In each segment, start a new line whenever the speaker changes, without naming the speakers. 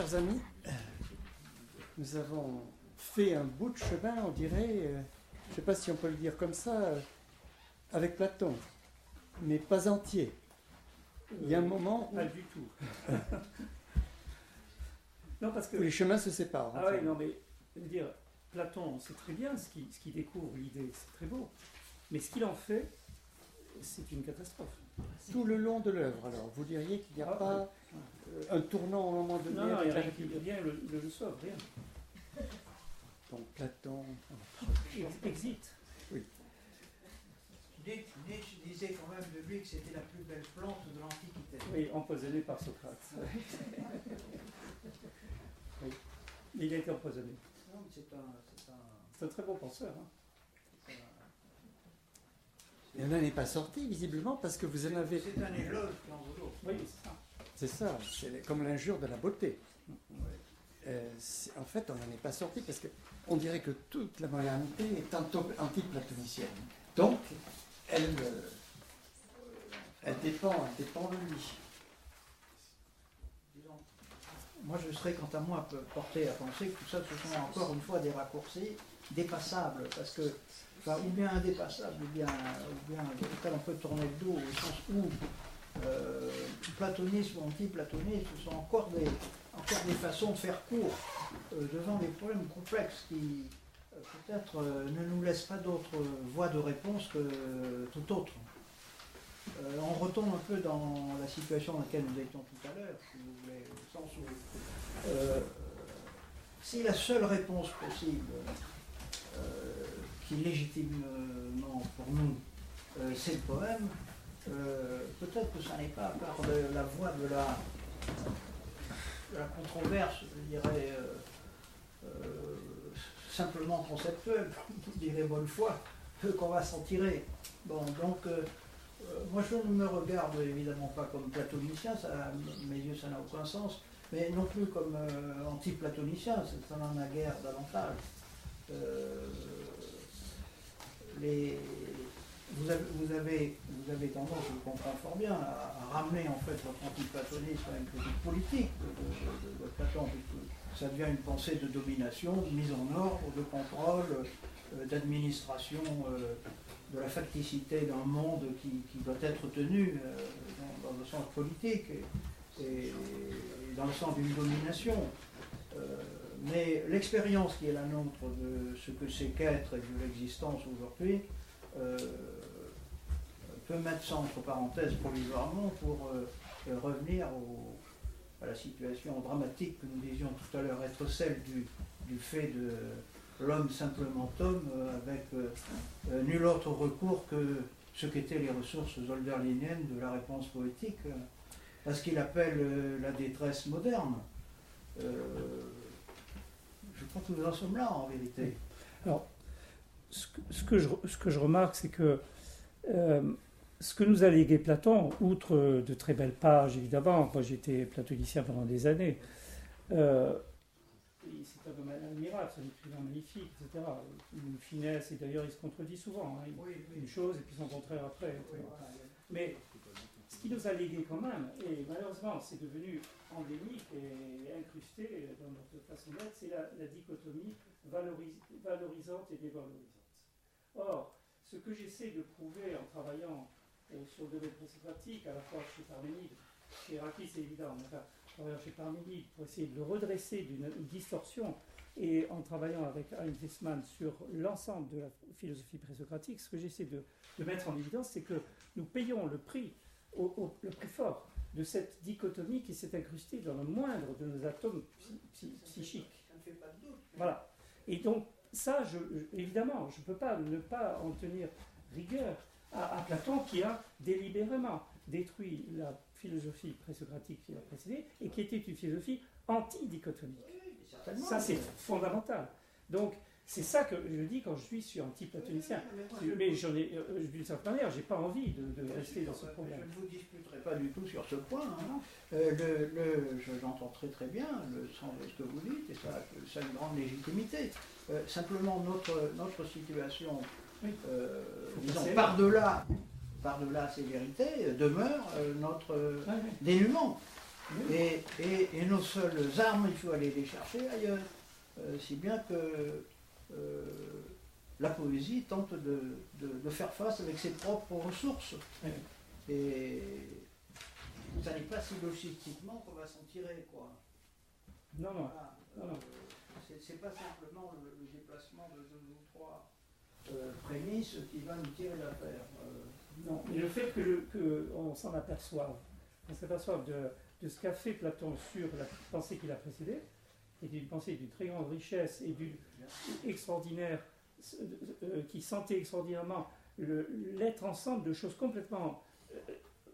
chers amis, nous avons fait un bout de chemin, on dirait, je ne sais pas si on peut le dire comme ça, avec Platon, mais pas entier. Il y a un moment où...
Pas du tout. Non, parce que...
où les chemins se séparent.
Ah oui, non, mais dire, Platon, c'est très bien ce qu'il découvre, l'idée, c'est très beau. Mais ce qu'il en fait, c'est une catastrophe.
Tout le long de l'œuvre, alors, vous diriez qu'il n'y a pas un tournant au moment donné.
Non, il n'y a rien, le sauve, rien.
Donc Platon...
Exit.
Oui.
Nietzsche disait quand même de lui que c'était la plus belle plante de l'Antiquité.
Oui, empoisonné par Socrate. Oui. Il a été empoisonné.
Non, mais
c'est un très bon penseur. Hein.
Il n'en est pas sorti, visiblement, parce que vous en avez...
C'est un éloge dans l'autre.
Oui, c'est ça.
C'est ça, c'est comme l'injure de la beauté. En fait, on n'en est pas sorti, parce qu'on dirait que toute la modernité est anti-platonicienne. Donc, elle dépend de lui.
Disons, moi, je serais, quant à moi, porté à penser que tout ça, ce sont encore une fois des raccourcis dépassables, parce que, enfin, ou bien indépassables, ou bien auquel on peut tourner le dos, au sens où platonisme ou anti-platonisme, ce sont encore des façons de faire court devant des problèmes complexes qui, peut-être, ne nous laissent pas d'autre voie de réponse que tout autre. On retombe un peu dans la situation dans laquelle nous étions tout à l'heure, si vous voulez, au sens où si la seule réponse possible qui légitimement pour nous c'est le poème, peut-être que ça n'est pas par la voie de la controverse, je dirais, simplement conceptuelle, je dirais bonne foi, qu'on va s'en tirer. Bon, donc, moi je ne me regarde évidemment pas comme platonicien, ça, à mes yeux ça n'a aucun sens, mais non plus comme anti-platonicien, ça n'en a guère davantage. Vous avez tendance, je le comprends fort bien, à ramener en fait votre antiplatonisme à une critique politique de Platon, puisque ça devient une pensée de domination, de mise en ordre, de contrôle, d'administration de la facticité d'un monde qui doit être tenu dans le sens politique et dans le sens d'une domination. Mais l'expérience qui est la nôtre de ce que c'est qu'être et de l'existence aujourd'hui peut mettre ça entre parenthèses provisoirement pour revenir à la situation dramatique que nous disions tout à l'heure être celle du fait de l'homme simplement homme avec nul autre recours que ce qu'étaient les ressources hölderliniennes de la réponse poétique à ce qu'il appelle la détresse moderne. Je crois que nous en sommes là en vérité.
Alors, ce que je remarque, c'est que ce que nous a légué Platon, outre de très belles pages, évidemment, moi j'étais platonicien pendant des années, c'est un homme admirable, c'est un écrivain magnifique, etc. Une finesse, et d'ailleurs il se contredit souvent, hein, une chose et puis son contraire après. Mais ce qui nous a légué quand même, et malheureusement c'est devenu endémique et incrusté dans notre façon d'être, c'est la dichotomie valorisante et dévalorisante. Or, ce que j'essaie de prouver en travaillant sur le domaine présocratique, à la fois chez Parménide, chez Héraclite c'est évident, mais enfin, en travaillant chez Parménide pour essayer de le redresser d'une distorsion, et en travaillant avec Hein Weissmann sur l'ensemble de la philosophie présocratique, ce que j'essaie de mettre en évidence, c'est que nous payons le prix, le prix fort de cette dichotomie qui s'est incrustée dans le moindre de nos atomes psychiques.
Ça ne fait pas de doute.
Voilà. Et donc, ça, évidemment, je ne peux pas ne pas en tenir rigueur à Platon qui a délibérément détruit la philosophie présocratique qui l'a précédée et qui était une philosophie anti-dichotomique.
Oui,
ça, c'est fondamental. Donc, c'est ça que je dis quand je suis anti-platonicien. Mais d'une certaine manière, je n'ai pas envie de rester dans ce problème.
Je ne vous disputerai pas du tout sur ce point. Hein. J'entends très très bien le sens de ce que vous dites, et ça a une grande légitimité. Simplement, notre situation, disons, par-delà ces vérités, demeure notre dénuement. Et nos seules armes, il faut aller les chercher ailleurs. Si bien que la poésie tente de faire face avec ses propres ressources. Et ça n'est pas si logistiquement qu'on va s'en tirer, quoi.
Non, non.
Voilà. C'est pas simplement le déplacement de 2 ou 3 prémices qui va nous tirer l'affaire.
Non, mais le fait qu'on s'en aperçoive, de ce qu'a fait Platon sur la pensée qui l'a précédée, qui est une pensée d'une très grande richesse et d'une extraordinaire, qui sentait extraordinairement l'être ensemble de choses complètement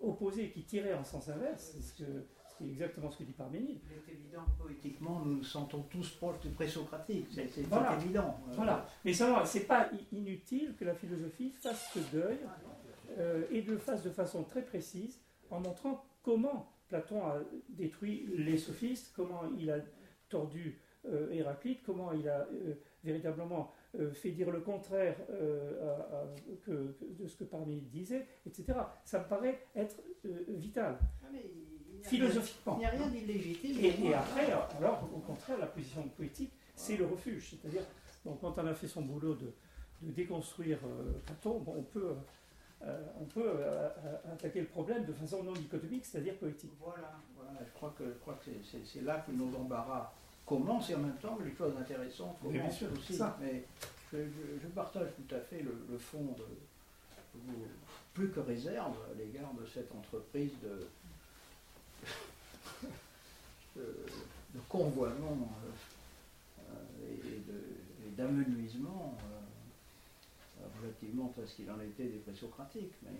opposées qui tiraient en sens inverse, ce qui est exactement ce que dit Parménide.
Il est évident que poétiquement, nous nous sentons tous proches du présocratique, c'est
voilà.
évident.
Voilà. Mais seulement, c'est pas inutile que la philosophie fasse ce deuil et le fasse de façon très précise en montrant comment Platon a détruit les sophistes, comment il a tordu Héraclite, comment il a véritablement fait dire le contraire de ce que Parménide disait, etc. Ça me paraît être vital, philosophiquement.
Il n'y a rien d'illégitime.
Et après, alors, au contraire, la position poétique, c'est le refuge. C'est-à-dire, bon, quand on a fait son boulot de déconstruire Platon, bon, on peut attaquer le problème de façon non dichotomique, c'est-à-dire poétique.
Voilà. Je crois que c'est là que nos embarras commencent et en même temps les choses intéressantes commencent aussi. Ça. Mais je partage tout à fait le fond de plus que réserve à l'égard de cette entreprise de convoiement et d'amenuisement relativement à ce qu'il en était des présocratiques. Mais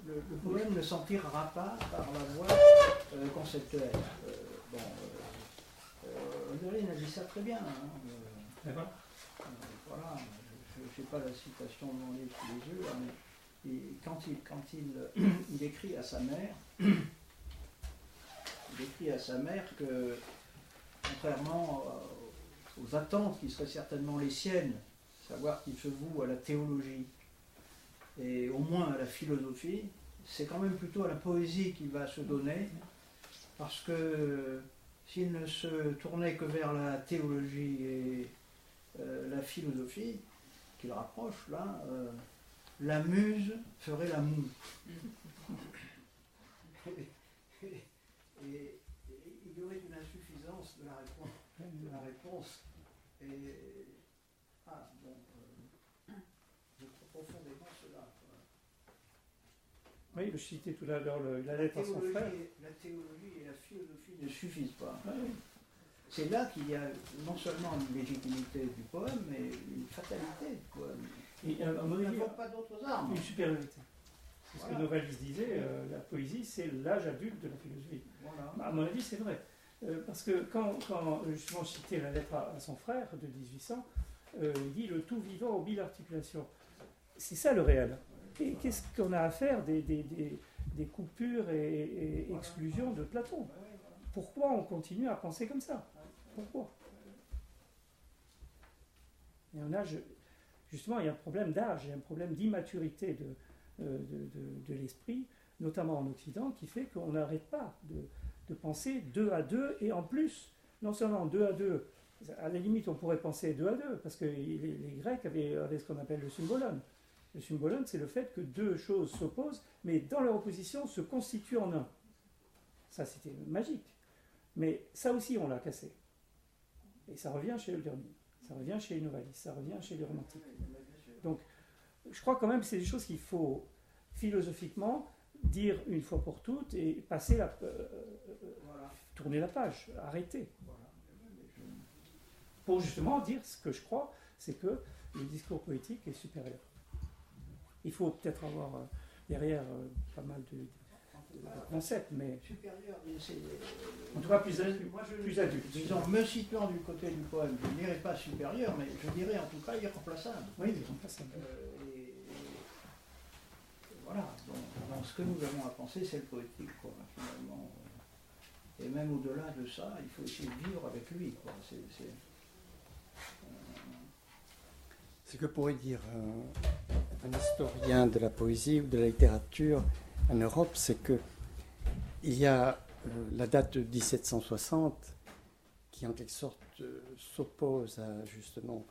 le poème ne s'en tirera pas par la voie conceptuelle. Hölderlin a dit ça très bien. Voilà, je n'ai pas la citation de mon livre sous les yeux, mais quand il écrit à sa mère, que, contrairement aux attentes qui seraient certainement les siennes, savoir qu'il se voue à la théologie et au moins à la philosophie, c'est quand même plutôt à la poésie qu'il va se donner, parce que s'il ne se tournait que vers la théologie et la philosophie, qu'il rapproche là, la muse ferait la moue. Et il y aurait une insuffisance de la réponse. Et je crois profondément cela.
Oui, je citais tout à l'heure la lettre à son frère.
La théologie et la philosophie ne suffisent pas. Oui. C'est là qu'il y a non seulement une légitimité du poème, mais une fatalité du poème.
Et
nous n'avons pas d'autres armes.
Une supériorité. C'est ce que Novalis disait, la poésie, c'est l'âge adulte de la philosophie. Voilà. À mon avis, c'est vrai. Parce que quand justement je citais la lettre à son frère de 1800, il dit le tout vivant aux mille articulations. C'est ça le réel. Et qu'est-ce qu'on a à faire des coupures et exclusions de Platon? Pourquoi on continue à penser comme ça? Pourquoi? Et justement, il y a un problème d'âge, il y a un problème d'immaturité de l'esprit, notamment en Occident, qui fait qu'on n'arrête pas de penser 2 à 2, et en plus, non seulement 2 à 2, à la limite on pourrait penser 2 à 2, parce que les Grecs avaient ce qu'on appelle le symbolon. Le symbolon, c'est le fait que 2 choses s'opposent, mais dans leur opposition se constituent en un. Ça, c'était magique. Mais ça aussi, on l'a cassé. Et ça revient chez Hölderlin, ça revient chez Novalis, ça revient chez les romantiques. Donc, je crois quand même que c'est des choses qu'il faut philosophiquement dire une fois pour toutes et passer tourner la page, arrêter. Pour justement dire ce que je crois, c'est que le discours poétique est supérieur. Il faut peut-être avoir derrière pas mal de concepts, mais
supérieur,
en tout cas plus adulte.
Disons, me situant du côté du poème, je ne dirais pas supérieur, mais je dirais en tout cas irremplaçable.
Oui, irremplaçable.
Voilà, donc ce que nous avons à penser, c'est le poétique, quoi, finalement. Et même au-delà de ça, il faut essayer de vivre avec lui, quoi.
Ce que pourrait dire un historien de la poésie ou de la littérature en Europe, c'est que il y a la date de 1760 qui en quelque sorte s'oppose à justement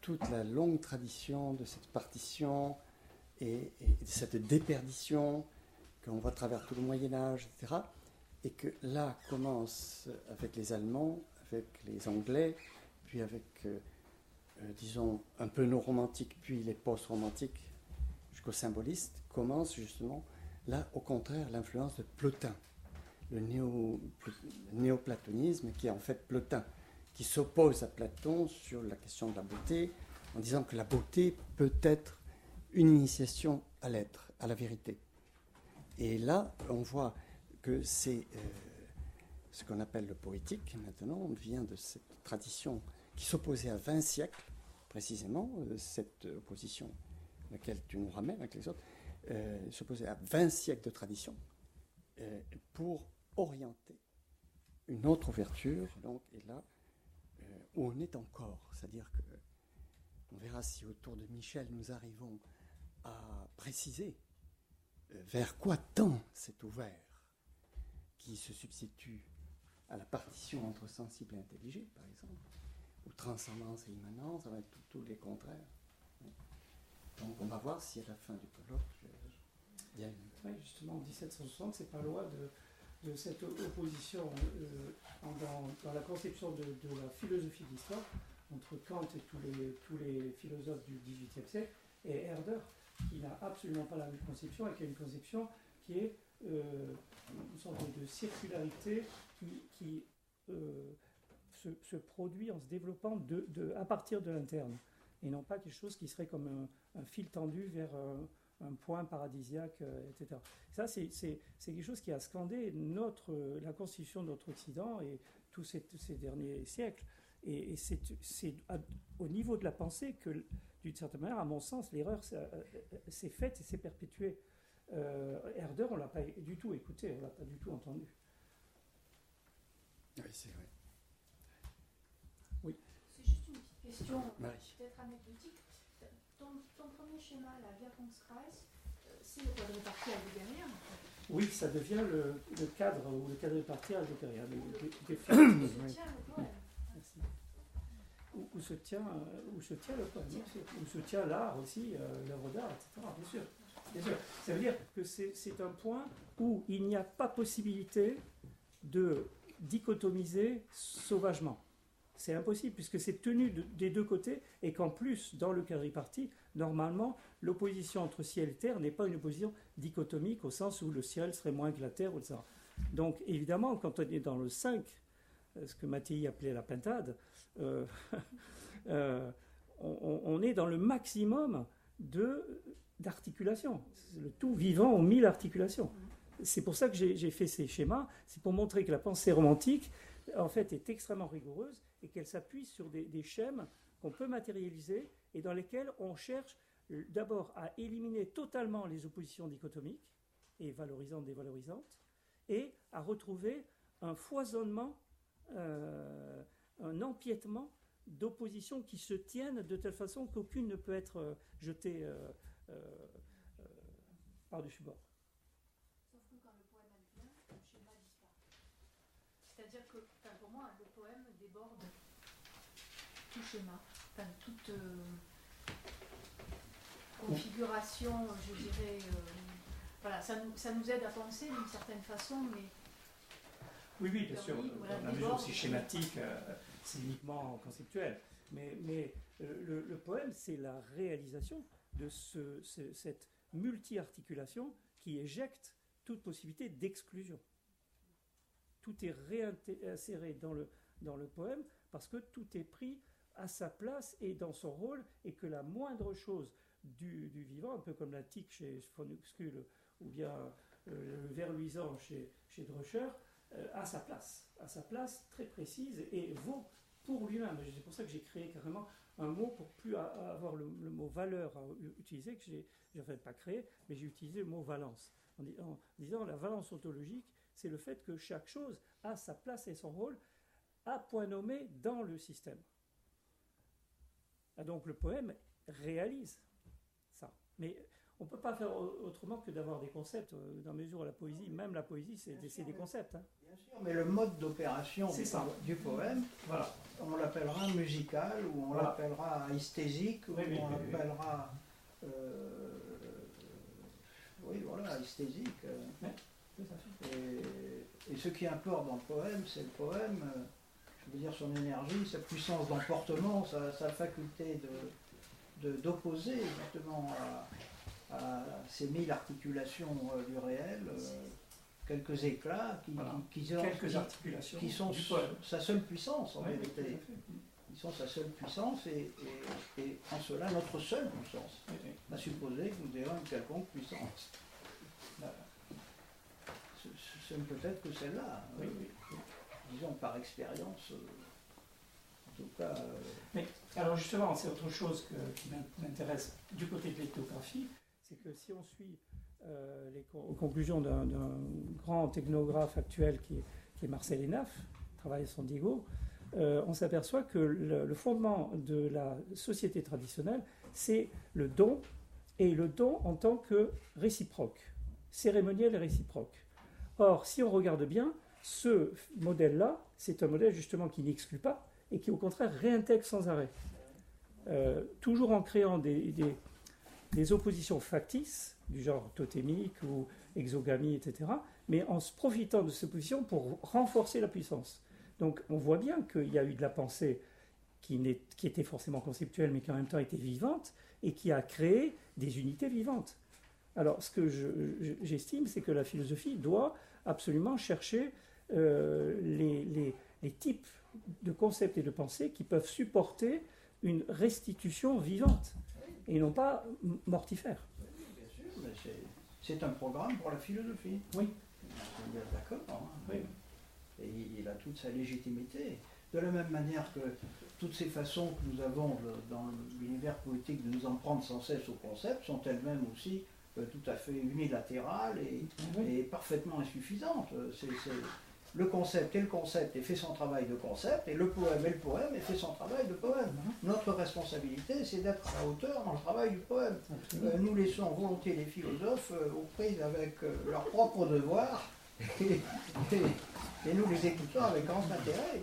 toute la longue tradition de cette partition et de cette déperdition qu'on voit à travers tout le Moyen-Âge, etc. Et que là commence avec les Allemands, avec les Anglais, puis avec, disons, un peu nos romantiques, puis les post-romantiques jusqu'aux symbolistes, commence justement, là, au contraire, l'influence de Plotin, le néoplatonisme qui est en fait Plotin, qui s'oppose à Platon sur la question de la beauté, en disant que la beauté peut être une initiation à l'être, à la vérité. Et là, on voit que c'est ce qu'on appelle le poétique, maintenant, vient de cette tradition qui s'opposait à 20 siècles, précisément, cette opposition à laquelle tu nous ramènes avec les autres, s'opposait à 20 siècles de tradition pour orienter une autre ouverture, donc, et là, où on est encore, c'est-à-dire que on verra si autour de Michel nous arrivons à préciser vers quoi tend cet ouvert qui se substitue à la partition entre sensible et intelligible, par exemple, ou transcendance et immanence, ça va être tous les contraires. Donc on va voir si à la fin du colloque, il y a une...
Oui, justement, en 1760, c'est pas loin de cette opposition dans la conception de la philosophie de l'histoire entre Kant et tous les philosophes du XVIIIe siècle et Herder, qui n'a absolument pas la même conception, et qui a une conception qui est une sorte de circularité qui se produit en se développant à partir de l'interne, et non pas quelque chose qui serait comme un fil tendu vers un point paradisiaque, etc. Ça, c'est quelque chose qui a scandé la constitution de notre Occident et tous ces derniers siècles. Et c'est au niveau de la pensée que, d'une certaine manière, à mon sens, l'erreur s'est faite et s'est perpétuée. Herder, on ne l'a pas du tout écouté, on ne l'a pas du tout entendu.
Oui, c'est vrai.
Oui.
C'est juste une petite question,
Marie.
peut-être anecdotique. Ton premier schéma, la Wirkungskreis, c'est le quadripartite heideggerien.
Oui, ça devient le cadre ou le quadripartite heideggerien.
Où se tient le poème.
Merci. Où se tient le poème, où se tient l'art aussi, l'œuvre d'art, etc. Bien sûr. Bien sûr. Ça veut dire que c'est un point où il n'y a pas possibilité de dichotomiser sauvagement. C'est impossible, puisque c'est tenu des deux côtés, et qu'en plus, dans le quadripartite, normalement, l'opposition entre ciel et terre n'est pas une opposition dichotomique, au sens où le ciel serait moins que la terre, etc. Donc, évidemment, quand on est dans le 5, ce que Mattei appelait la pintade, on est dans le maximum d'articulation. Le tout vivant aux 1000 articulations. C'est pour ça que j'ai fait ces schémas, c'est pour montrer que la pensée romantique, en fait, est extrêmement rigoureuse et qu'elle s'appuie sur des schèmes qu'on peut matérialiser et dans lesquels on cherche d'abord à éliminer totalement les oppositions dichotomiques et valorisantes, dévalorisantes, et à retrouver un foisonnement, un empiètement d'oppositions qui se tiennent de telle façon qu'aucune ne peut être jetée par-dessus bord.
Sauf que quand le poème advient, le schéma disparaît. C'est-à-dire que, pour moi, le poème déborde tout schéma, toute configuration, je dirais. Voilà, ça nous aide à penser d'une certaine façon, mais.
Oui, bien sûr. Dans la mesure aussi schématique, c'est uniquement conceptuel. Mais le poème, c'est la réalisation de cette multi-articulation qui éjecte toute possibilité d'exclusion. Tout est réinséré dans le poème parce que tout est pris à sa place et dans son rôle, et que la moindre chose du vivant, un peu comme la tique chez von Uexküll ou bien le ver luisant chez Dröscher, à sa place très précise, et vaut pour lui-même. C'est pour ça que j'ai créé carrément un mot pour plus avoir le mot valeur à utiliser, que j'ai en fait pas créé, mais j'ai utilisé le mot valence. En disant la valence ontologique, c'est le fait que chaque chose a sa place et son rôle à point nommé dans le système. Et donc le poème réalise ça. Mais on ne peut pas faire autrement que d'avoir des concepts, dans la mesure où la poésie, même la poésie, c'est des concepts. Hein.
Bien sûr, mais le mode d'opération du poème,
voilà.
On l'appellera musical, ou on l'appellera esthésique, ou on l'appellera... oui, voilà, esthésique. Et ce qui importe dans le poème, c'est le poème, je veux dire son énergie, sa puissance d'emportement, sa faculté d'opposer exactement à ces 1000 articulations du réel, quelques éclats qui sont sa seule puissance en vérité. Ils sont sa seule puissance et en cela notre seule puissance. À supposer que nous ayons une quelconque puissance. Ce ne peut être que celle-là. Disons par expérience. En tout cas.
Mais alors justement, c'est autre chose qui m'intéresse du côté de l'ethnographie, c'est que si on suit les conclusions d'un grand technographe actuel qui est Marcel Hénaff, qui travaille à San Diego, on s'aperçoit que le fondement de la société traditionnelle, c'est le don, et le don en tant que réciproque, cérémoniel et réciproque. Or, si on regarde bien, ce modèle-là, c'est un modèle justement qui n'exclut pas et qui au contraire réintègre sans arrêt. Toujours en créant des oppositions factices, du genre totémique ou exogamie, etc., mais en se profitant de ces positions pour renforcer la puissance. Donc on voit bien qu'il y a eu de la pensée qui était forcément conceptuelle, mais qui en même temps était vivante, et qui a créé des unités vivantes. Alors ce que j'estime, c'est que la philosophie doit absolument chercher les types de concepts et de pensées qui peuvent supporter une restitution vivante, et non pas mortifère.
Bien sûr, mais c'est un programme pour la philosophie.
Oui.
On est bien d'accord. Hein.
Oui.
Et il a toute sa légitimité. De la même manière que toutes ces façons que nous avons dans l'univers poétique de nous en prendre sans cesse au concept sont elles-mêmes aussi tout à fait unilatérales et parfaitement insuffisantes. Le concept est le concept et fait son travail de concept, et le poème est le poème et fait son travail de poème. Notre responsabilité, c'est d'être à la hauteur dans le travail du poème. Nous laissons volontiers les philosophes aux prises avec leurs propres devoirs, et nous les écoutons avec grand intérêt.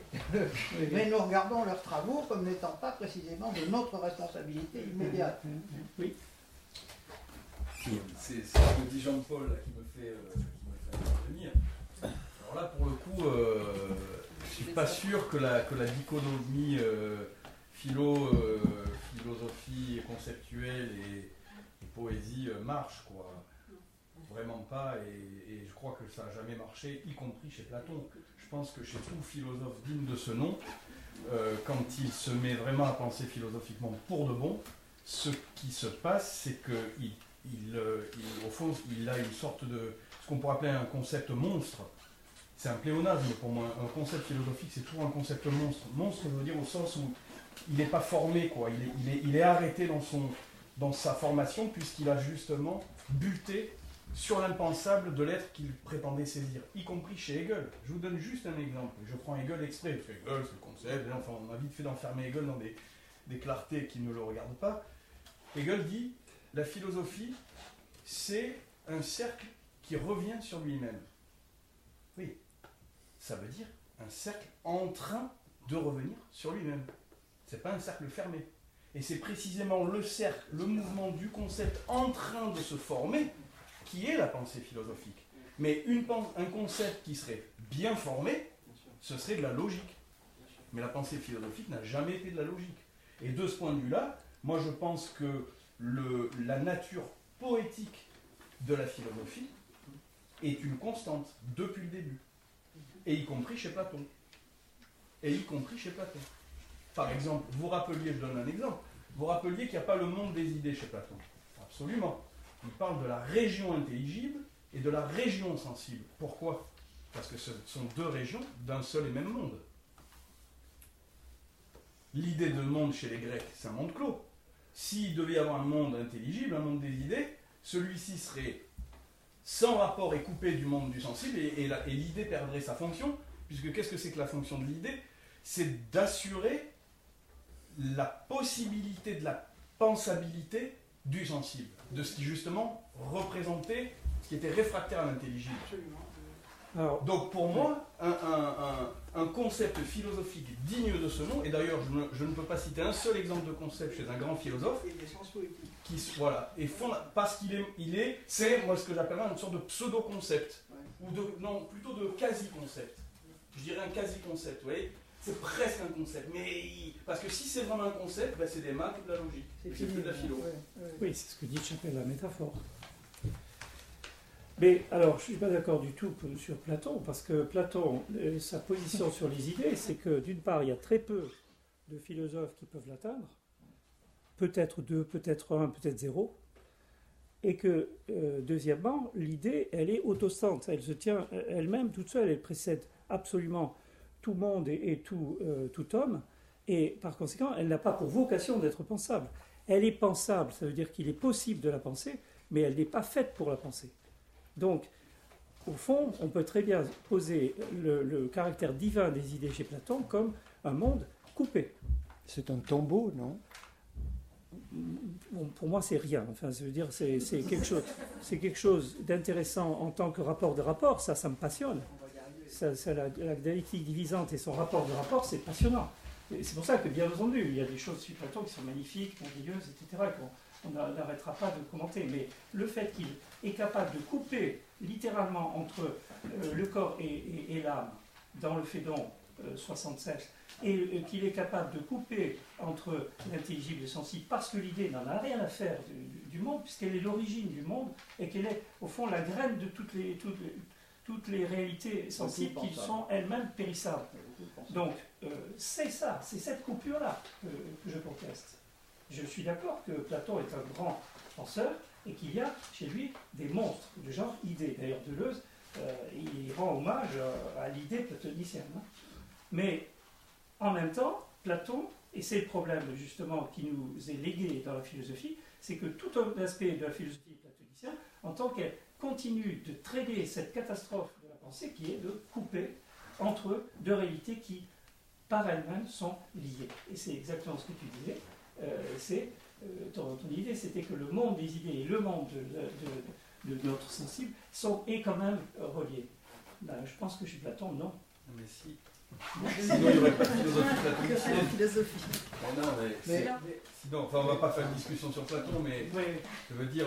Mais nous regardons leurs travaux comme n'étant pas précisément de notre responsabilité immédiate.
Oui.
C'est ce que dit Jean-Paul qui me fait intervenir. Alors là, pour le coup, je ne suis pas sûr que la dichotomie philosophie conceptuelle et poésie marche, quoi. Vraiment pas, et je crois que ça n'a jamais marché, y compris chez Platon. Je pense que chez tout philosophe digne de ce nom, quand il se met vraiment à penser philosophiquement pour de bon, ce qui se passe, c'est qu'au fond, il a une sorte de, ce qu'on pourrait appeler un concept monstre. C'est un pléonasme pour moi. Un concept philosophique, c'est toujours un concept monstre. Monstre veut dire au sens où il n'est pas formé, quoi. Il est arrêté dans sa formation, puisqu'il a justement buté sur l'impensable de l'être qu'il prétendait saisir, y compris chez Hegel. Je vous donne juste un exemple. Je prends Hegel exprès, parce que Hegel, c'est le concept, et enfin, on a vite fait d'enfermer Hegel dans des clartés qui ne le regardent pas. Hegel dit, la philosophie, c'est un cercle qui revient sur lui-même. Oui, ça veut dire un cercle en train de revenir sur lui-même. C'est pas un cercle fermé. Et c'est précisément le cercle, le mouvement du concept en train de se former qui est la pensée philosophique. Mais un concept qui serait bien formé, ce serait de la logique. Mais la pensée philosophique n'a jamais été de la logique. Et de ce point de vue-là, moi je pense que la nature poétique de la philosophie est une constante depuis le début. Et y compris chez Platon. Par exemple, vous rappeliez, je donne un exemple, vous rappeliez qu'il n'y a pas le monde des idées chez Platon. Absolument. Il parle de la région intelligible et de la région sensible. Pourquoi ? Parce que ce sont deux régions d'un seul et même monde. L'idée de monde chez les Grecs, c'est un monde clos. S'il devait y avoir un monde intelligible, un monde des idées, celui-ci serait sans rapport et coupé du monde du sensible, et l'idée perdrait sa fonction, puisque qu'est-ce que c'est que la fonction de l'idée ? C'est d'assurer la possibilité de la pensabilité du sensible, de ce qui justement représentait, ce qui était réfractaire à l'intelligible.
Alors,
Donc pour moi, un concept philosophique digne de ce nom, et d'ailleurs je ne peux pas citer un seul exemple de concept chez un grand philosophe,
Et des sciences politiques.
qui, voilà, et parce qu'il est, c'est moi ce que j'appelle une sorte de pseudo-concept, ou non, plutôt de quasi-concept. Je dirais un quasi-concept, vous voyez, c'est presque un concept, mais parce que si c'est vraiment un concept, ben c'est des maths ou de la logique, c'est plus de la philo.
oui, c'est ce que dit Chapelle, la métaphore. Mais alors, je ne suis pas d'accord du tout sur Platon, parce que Platon, sa position sur les idées, c'est que d'une part, il y a très peu de philosophes qui peuvent l'atteindre, peut-être 2, peut-être 1, peut-être 0, et que, deuxièmement, l'idée, elle est autostante, elle se tient elle-même toute seule, elle précède absolument tout monde et tout homme, et par conséquent, elle n'a pas pour vocation d'être pensable. Elle est pensable, ça veut dire qu'il est possible de la penser, mais elle n'est pas faite pour la penser. Donc, au fond, on peut très bien poser le caractère divin des idées chez Platon comme un monde coupé.
C'est un tombeau, non?
Bon, pour moi, c'est rien. Enfin, ça veut dire c'est quelque chose d'intéressant en tant que rapport de rapport. Ça me passionne. La dialectique divisante et son rapport de rapport, c'est passionnant. Et c'est pour ça que, bien entendu, il y a des choses chez Platon qui sont magnifiques, merveilleuses, etc., qu'on n'arrêtera pas de commenter. Mais le fait qu'il est capable de couper littéralement entre le corps et l'âme dans le Phédon 67, et qu'il est capable de couper entre l'intelligible et le sensible, parce que l'idée n'en a rien à faire du monde, puisqu'elle est l'origine du monde, et qu'elle est, au fond, la graine de toutes les réalités sensibles qui sont elles-mêmes périssables. Donc, c'est ça, c'est cette coupure-là que je conteste. Je suis d'accord que Platon est un grand penseur, et qu'il y a chez lui des monstres de genre idée. D'ailleurs, Deleuze, il rend hommage à l'idée platonicienne. Mais en même temps, Platon, et c'est le problème justement qui nous est légué dans la philosophie, c'est que tout un aspect de la philosophie platonicienne, en tant qu'elle continue de traiter cette catastrophe de la pensée, qui est de couper entre deux réalités qui, par elles-mêmes, sont liées. Et c'est exactement ce que tu disais. Ton idée, c'était que le monde des idées et le monde de notre sensible est quand même relié. Ben, je pense que chez Platon, non.
Mais si. Sinon, il n'y aurait pas de philosophie platonicienne. Sinon, enfin, on ne va pas faire une discussion sur Platon, mais je veux dire,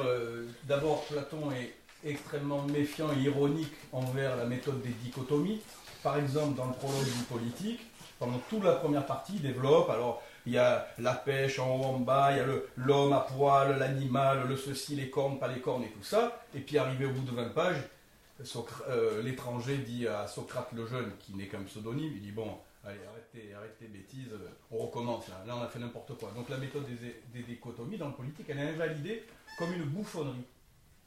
d'abord, Platon est extrêmement méfiant et ironique envers la méthode des dichotomies. Par exemple, dans le prologue du Politique, pendant toute la première partie, il développe, alors, il y a la pêche en haut, en bas, il y a l'homme à poil, l'animal, le ceci, les cornes, pas les cornes et tout ça. Et puis arrivé au bout de 20 pages, l'étranger dit à Socrate le jeune, qui n'est qu'un pseudonyme, il dit bon, allez, arrête tes bêtises, on recommence, là on a fait n'importe quoi. Donc la méthode des dichotomies dans le politique, elle est invalidée comme une bouffonnerie.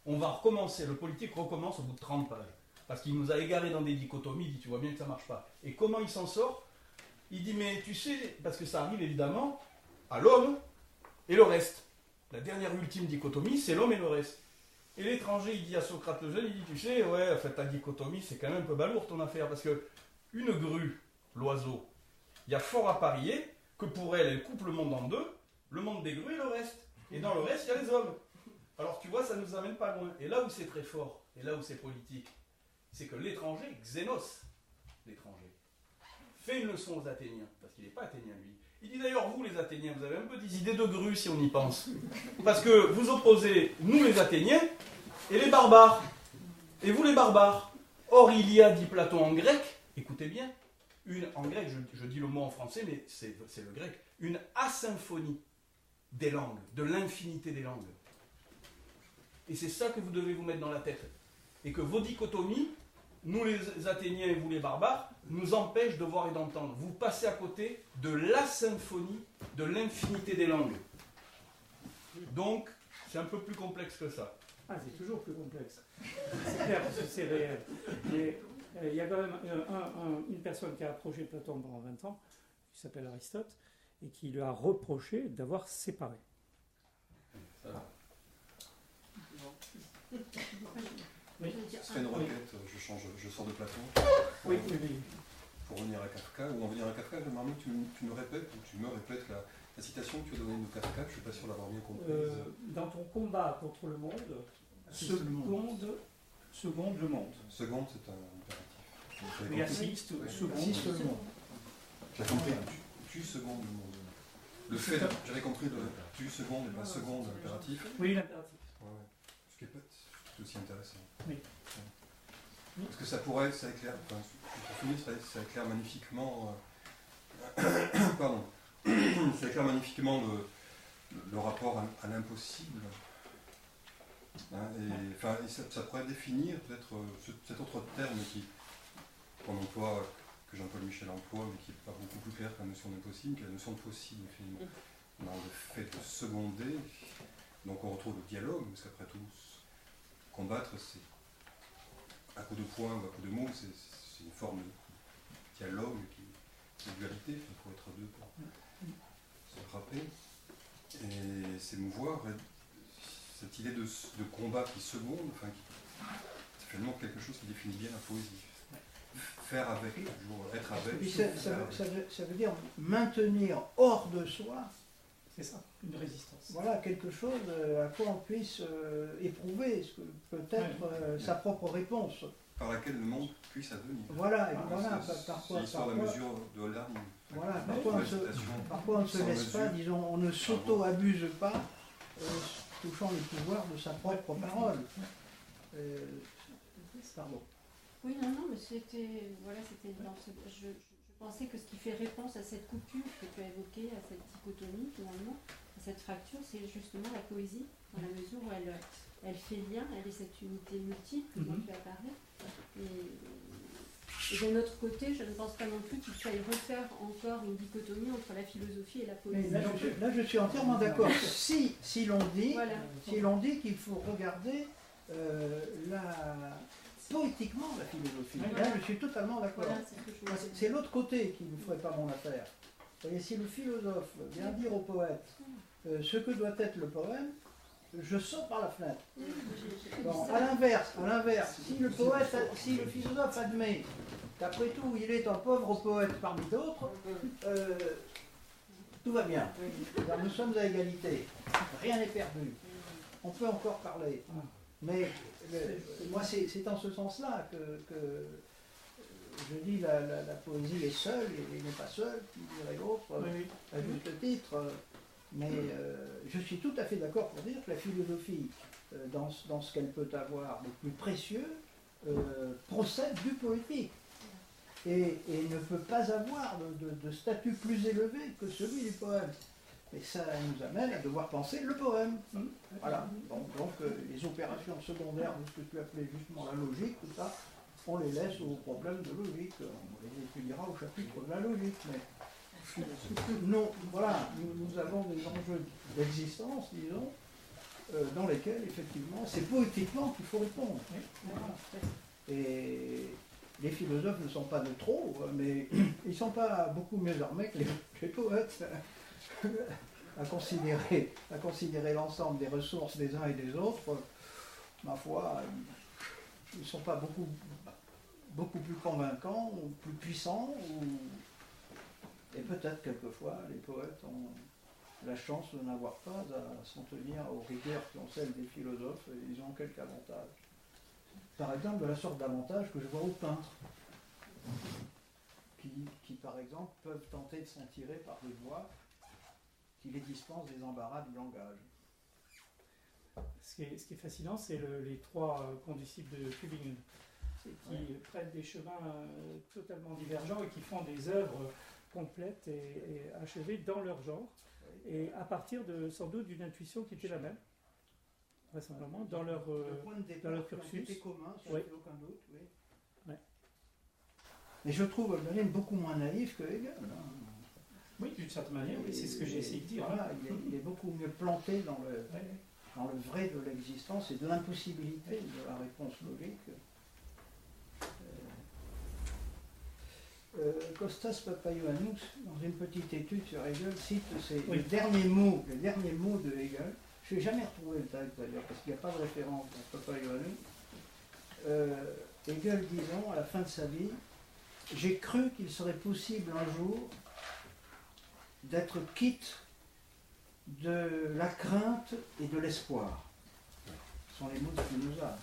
On va recommencer, le politique recommence au bout de 30 pages. Parce qu'il nous a égarés dans des dichotomies, il dit tu vois bien que ça ne marche pas. Et comment il s'en sort? Il dit, mais tu sais, parce que ça arrive évidemment à l'homme et le reste. La dernière ultime dichotomie, c'est l'homme et le reste. Et l'étranger, il dit à Socrate le jeune, il dit, tu sais, ouais, en fait, ta dichotomie, c'est quand même un peu balourd ton affaire, parce que une grue, l'oiseau, il y a fort à parier que pour elle, elle coupe le monde en deux, le monde des grues et le reste. Et dans le reste, il y a les hommes. Alors tu vois, ça ne nous amène pas loin. Et là où c'est très fort, et là où c'est politique, c'est que l'étranger, Xénos, l'étranger, fait une leçon aux Athéniens, parce qu'il n'est pas athénien lui. Il dit d'ailleurs, vous les Athéniens, vous avez un peu des idées de grue si on y pense. Parce que vous opposez, nous les Athéniens, et les barbares. Et vous les barbares. Or il y a, dit Platon en grec, écoutez bien, en grec, je dis le mot en français, mais c'est le grec, une asymphonie des langues, de l'infinité des langues. Et c'est ça que vous devez vous mettre dans la tête. Et que vos dichotomies, nous les Athéniens et vous les barbares, nous empêchent de voir et d'entendre. Vous passez à côté de la symphonie de l'infinité des langues. Donc, c'est un peu plus complexe que ça.
Ah, c'est toujours plus complexe. C'est clair, parce que c'est réel. Mais il y a quand même une personne qui a approché Platon pendant 20 ans, qui s'appelle Aristote, et qui lui a reproché d'avoir séparé.
Ça va.
Oui.
Je fais une requête, je sors de Platon.
Oui.
Pour revenir à Kafka, ou en venir à Kafka, normalement tu me répètes la La citation que tu as donnée de Kafka, je ne suis pas sûr d'avoir bien compris.
Dans ton combat contre le monde, seconde le monde.
Seconde, c'est un impératif.
Et assiste, seconde.
Assiste le monde.
J'ai compris, tu secondes le monde. Le fait, j'avais compris le tu seconde et pas seconde impératif.
Oui, l'impératif.
Ouais. Ce qui est tout aussi intéressant.
Oui.
Parce que ça pourrait, ça éclaire, enfin, pour finir, ça éclaire magnifiquement, pardon, ça éclaire magnifiquement le rapport à l'impossible. Hein, et ça pourrait définir peut-être cet autre terme qu'on emploie, que Jean-Paul Michel emploie, mais qui n'est pas beaucoup plus clair que la notion d'impossible, qui est la notion de possible, finalement. Dans le fait de seconder, donc on retrouve le dialogue, parce qu'après tout, combattre, c'est à coup de poing ou à coup de mots, c'est une forme de dialogue, de dualité, il faut être deux pour se frapper, et s'émouvoir. Cette idée de combat qui seconde, enfin, c'est finalement quelque chose qui définit bien la poésie. Faire avec, toujours être avec.
Puis ça veut dire maintenir hors de soi.
C'est ça, une résistance.
Voilà, quelque chose à quoi on puisse éprouver, ce que peut-être sa propre réponse.
Par laquelle le monde puisse advenir.
Voilà, parfois.
C'est l'histoire de la mesure de Holderlin.
Voilà, parfois on ne se laisse pas, disons, on ne s'auto-abuse pas, touchant le pouvoir de sa propre parole. Pardon.
Oui, non, mais c'était dans ce. Je pensais que ce qui fait réponse à cette coupure que tu as évoquée, à cette dichotomie finalement, à cette fracture, c'est justement la poésie, dans la mesure où elle fait lien, elle est cette unité multiple dont tu as parlé. Et d'un autre côté, je ne pense pas non plus qu'il faille refaire encore une dichotomie entre la philosophie et la poésie.
Là, je suis entièrement d'accord. Si l'on dit,
voilà.
si l'on dit qu'il faut regarder poétiquement la philosophie, là, je suis totalement d'accord. Voilà, c'est l'autre côté qui ne ferait pas mon affaire. Vous voyez, si le philosophe vient dire au poète ce que doit être le poème, je saute par la fenêtre. Bon, à l'inverse, si le philosophe admet qu'après tout il est un pauvre poète parmi d'autres, tout va bien. Alors, nous sommes à égalité, rien n'est perdu. On peut encore parler. Mais moi c'est en ce sens-là que je dis la poésie est seule, et n'est pas seule, qui dirait l'autre, à juste titre. Mais je suis tout à fait d'accord pour dire que la philosophie, dans ce qu'elle peut avoir de plus précieux, procède du poétique. Et ne peut pas avoir de statut plus élevé que celui du poème. Et ça nous amène à devoir penser le poème. Voilà. Donc les opérations secondaires de ce que tu appelais justement la logique, tout ça, on les laisse aux problèmes de logique. On les étudiera au chapitre de la logique. Mais non, voilà, nous avons des enjeux d'existence, disons, dans lesquels, effectivement, c'est poétiquement qu'il faut répondre. Voilà. Et les philosophes ne sont pas de trop, mais ils ne sont pas beaucoup mieux armés que les poètes à considérer l'ensemble des ressources des uns et des autres. Ma foi, ils ne sont pas beaucoup plus convaincants, ou plus puissants, et peut-être quelquefois les poètes ont la chance de n'avoir pas à s'en tenir aux rigueurs qui ont celles des philosophes, et ils ont quelques avantages. Par exemple, de la sorte d'avantage que je vois aux peintres, qui par exemple peuvent tenter de s'en tirer par des voies qui les dispensent des embarras du langage.
Ce qui est fascinant, c'est les trois condisciples de Tübingen, qui prennent des chemins totalement divergents et qui font des œuvres complètes et achevées dans leur genre, et à partir sans doute d'une intuition qui était la même, vraisemblablement, dans leur cursus.
C'était commun, ça
Oui.
fait aucun doute, oui.
Ouais.
Mais je trouve Hölderlin beaucoup moins naïf que Hegel.
Oui, d'une certaine manière, c'est ce que j'ai essayé de dire.
Voilà, il est beaucoup mieux planté dans le vrai de l'existence et de l'impossibilité de la réponse logique. Kostas Papaioannou, dans une petite étude sur Hegel, cite les derniers mots de Hegel. Je n'ai jamais retrouvé le texte d'ailleurs, parce qu'il n'y a pas de référence dans Papaioannou. Hegel disant, à la fin de sa vie, j'ai cru qu'il serait possible un jour d'être quitte de la crainte et de l'espoir. Ce sont les mots de Spinoza.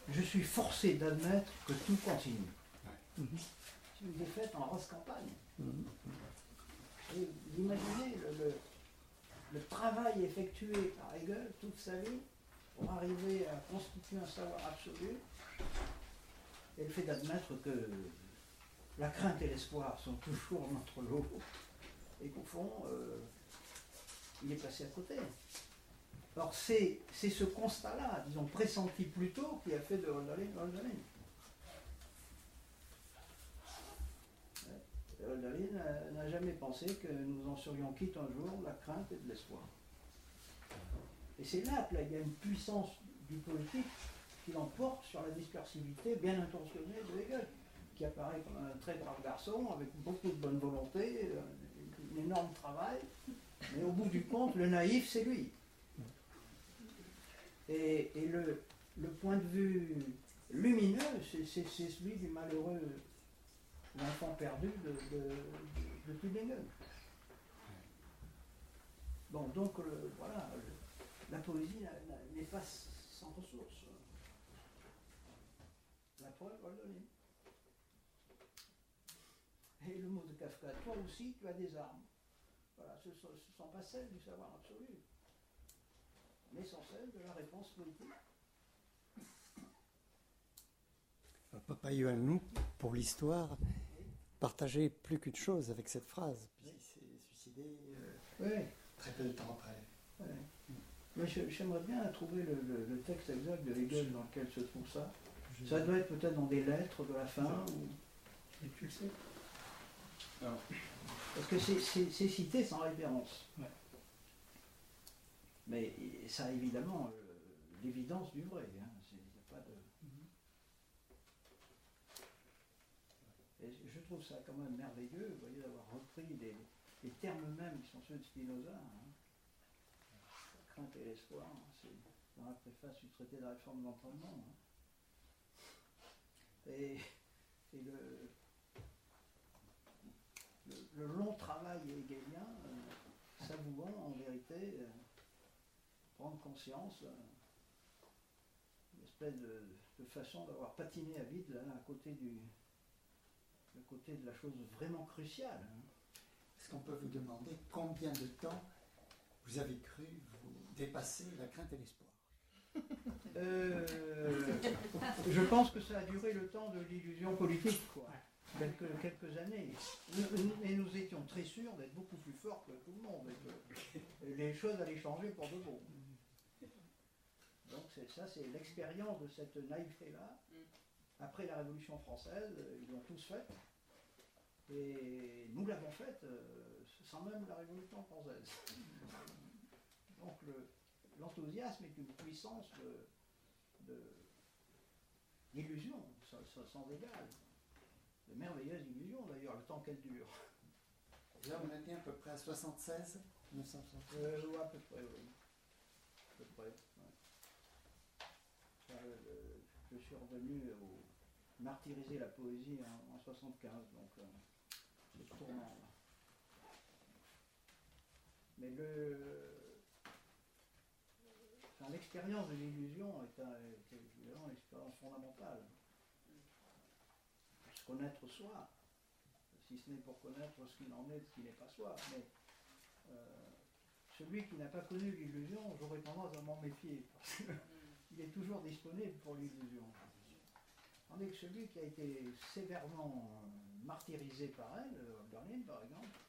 Je suis forcé d'admettre que tout continue. C'est une défaite en rose campagne. Et vous imaginez le travail effectué par Hegel toute sa vie pour arriver à constituer un savoir absolu, et le fait d'admettre que la crainte et l'espoir sont toujours notre lot, et qu'au fond, il est passé à côté. Alors c'est ce constat-là, disons pressenti plus tôt, qui a fait de Hölderlin Hölderlin. Hölderlin n'a jamais pensé que nous en serions quittes un jour, la crainte et de l'espoir. Et c'est là qu'il y a une puissance du politique qui l'emporte sur la dispersivité bien intentionnée de Hegel, qui apparaît comme un très brave garçon, avec beaucoup de bonne volonté, un énorme travail, mais au bout du compte, le naïf, c'est lui. Et le point de vue lumineux, c'est celui du malheureux l'enfant perdu de Tübingen. Bon, donc voilà, la poésie n'est pas sans ressources. La preuve, Hölderlin. Et le mot de Kafka, toi aussi tu as des armes. Voilà, ce ne sont pas celles du savoir absolu, mais sont celles de la réponse politique.
Papa Ioannou, pour l'histoire, partageait plus qu'une chose avec cette phrase, puisqu'il s'est suicidé très peu de temps après.
Mais j'aimerais bien trouver le texte exact de Hegel dans lequel se trouve ça. Ça doit être peut-être dans des lettres de la fin.
Et tu le sais.
Non.
Parce que c'est cité sans référence.
Ouais.
Mais ça a évidemment l'évidence du vrai. Hein. Y a pas de... Et je trouve ça quand même merveilleux, vous voyez, d'avoir repris les termes mêmes qui sont ceux de Spinoza. Hein. La crainte et l'espoir, hein. C'est dans la préface du traité de la réforme de l'entendement. Hein. Et le long travail hegelien, savourant en vérité, prendre conscience, une espèce de façon d'avoir patiné à vide là, à côté de la chose vraiment cruciale. Hein.
Est-ce qu'on peut vous demander combien de temps vous avez cru vous dépasser la crainte et l'espoir?
Je pense que ça a duré le temps de l'illusion politique, quoi. Quelques années. Et nous étions très sûrs d'être beaucoup plus forts que tout le monde. Et que les choses allaient changer pour de bon. Donc ça, c'est l'expérience de cette naïveté-là. Après la Révolution française, ils l'ont tous faite. Et nous l'avons faite sans même la Révolution française. Donc l'enthousiasme est une puissance d'illusion, sans égal. De merveilleuses illusions d'ailleurs, le temps qu'elles durent.
Là, on était à peu près à 76, 1976.
À peu près, oui. À peu près, ouais. Je suis revenu martyriser la poésie en 75, donc c'est tournant là. Mais l'expérience de l'illusion est évidemment une expérience fondamentale. Se connaître soi, si ce n'est pour connaître ce qu'il en est, ce qui n'est pas soi. Mais celui qui n'a pas connu l'illusion, j'aurais tendance à m'en méfier, parce qu'il est toujours disponible pour l'illusion. Tandis que celui qui a été sévèrement martyrisé par elle, Hölderlin par exemple,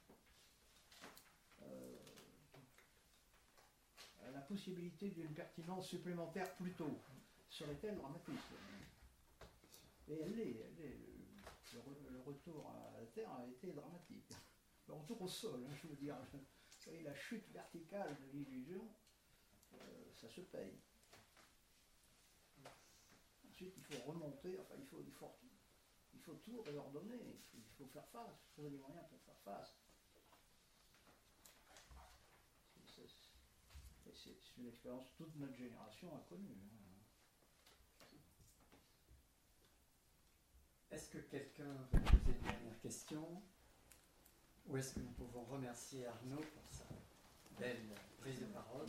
a la possibilité d'une pertinence supplémentaire plus tôt. Serait-elle dramatique? Et elle l'est. Le retour à la Terre a été dramatique. Le retour au sol, hein, je veux dire. Vous savez, la chute verticale de l'illusion, ça se paye. Ensuite, il faut remonter, enfin, il faut tout réordonner, il faut faire face, il faut trouver des moyens pour faire face. C'est une expérience que toute notre génération a connue.
Est-ce que quelqu'un veut poser une dernière question? Où est-ce que nous pouvons remercier Arnaud pour sa belle prise de parole?